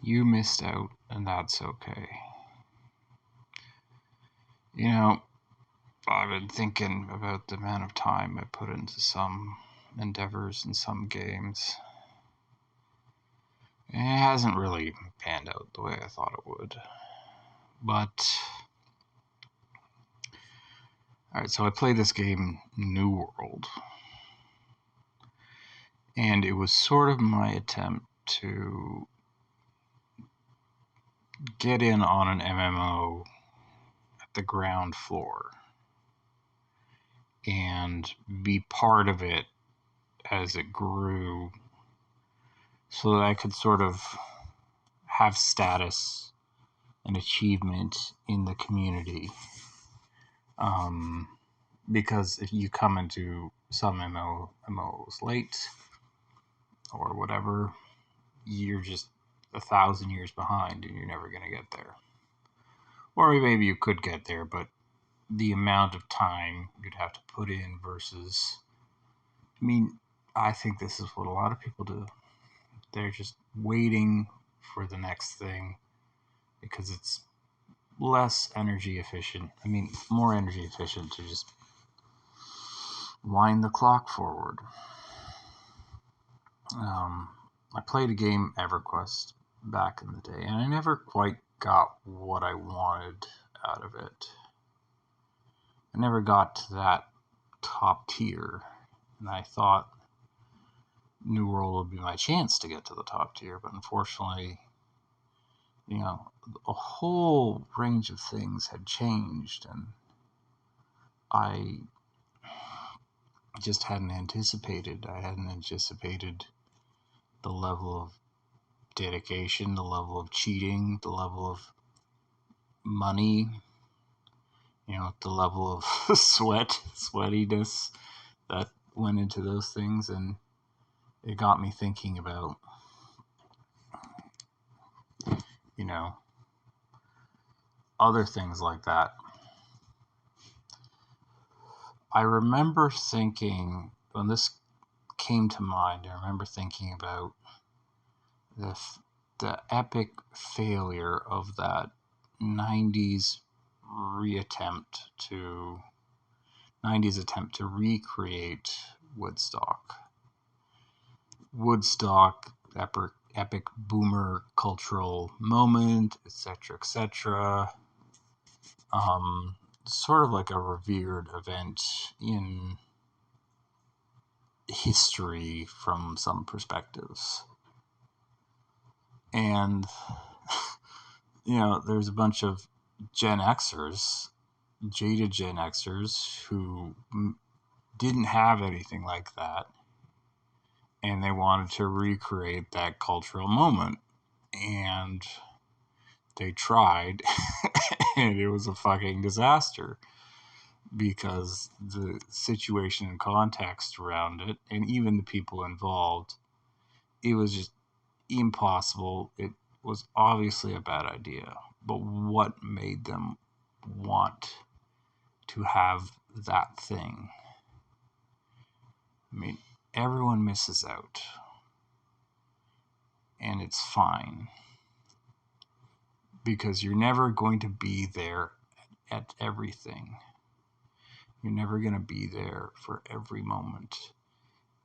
You missed out, and that's okay. You know, I've been thinking about the amount of time I put into some endeavors and some games. It hasn't really panned out the way I thought it would. But, alright, so I played this game, New World. And it was sort of my attempt to get in on an MMO at the ground floor and be part of it as it grew so that I could sort of have status and achievement in the community. Because if you come into some MMOs late or whatever, you're just 1,000 years behind and you're never going to get there. Or maybe you could get there, but the amount of time you'd have to put in versus, I think this is what a lot of people do. They're just waiting for the next thing because it's less energy efficient. More energy efficient to just wind the clock forward. I played a game, EverQuest, back in the day, and I never quite got what I wanted out of it. I never got to that top tier, and I thought New World would be my chance to get to the top tier, but unfortunately, a whole range of things had changed, and I just hadn't anticipated. I hadn't anticipated the level of dedication, the level of cheating, the level of money, the level of sweatiness that went into those things, and it got me thinking about, other things like that. I remember thinking, when this came to mind, I remember thinking about the epic failure of that 90s attempt to recreate Woodstock. Woodstock, epic boomer cultural moment, etc., etc. Sort of like a revered event in history from some perspectives. And, there's a bunch of Gen Xers, jaded Gen Xers, who didn't have anything like that. And they wanted to recreate that cultural moment. And they tried, and it was a fucking disaster. Because the situation and context around it, and even the people involved, it was just impossible. It was obviously a bad idea. But what made them want to have that thing? Everyone misses out. And it's fine. Because you're never going to be there at everything. You're never going to be there for every moment.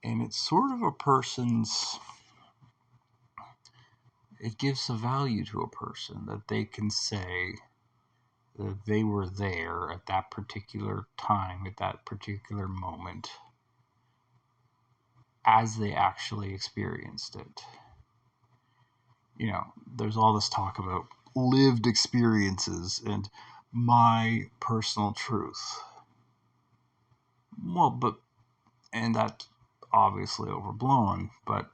And it's sort of it gives a value to a person that they can say that they were there at that particular time, at that particular moment, as they actually experienced it. There's all this talk about lived experiences and my personal truth. And that's obviously overblown, but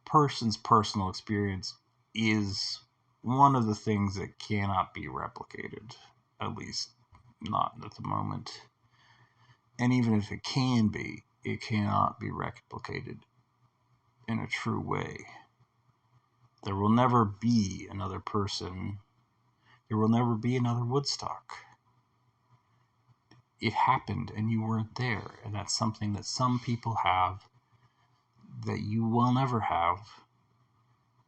person's personal experience is one of the things that cannot be replicated, at least not at the moment. And even if it can be, it cannot be replicated in a true way. There will never be another person. There will never be another Woodstock. It happened and you weren't there, and that's something that some people have that you will never have,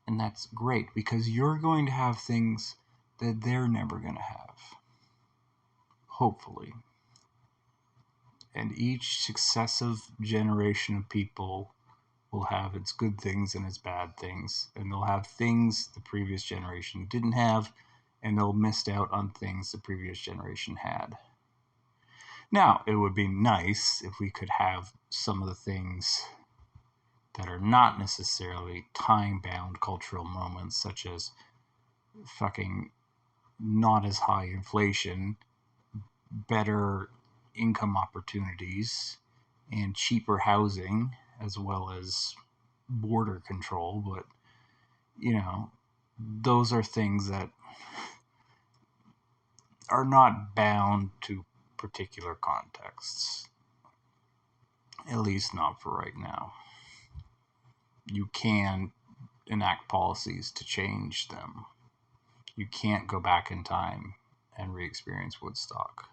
And that's great because you're going to have things that they're never going to have. Hopefully. And each successive generation of people will have its good things and its bad things. And they'll have things the previous generation didn't have, and they'll miss out on things the previous generation had. Now, it would be nice if we could have some of the things that are not necessarily time-bound cultural moments, such as fucking not as high inflation, better income opportunities, and cheaper housing, as well as border control. But, those are things that are not bound to particular contexts. At least not for right now. You can enact policies to change them. You can't go back in time and re-experience Woodstock.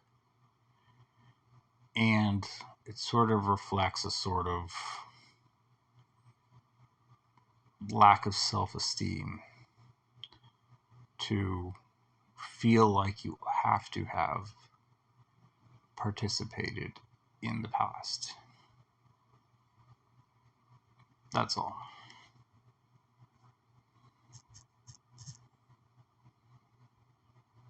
And it sort of reflects a sort of lack of self-esteem to feel like you have to have participated in the past. That's all.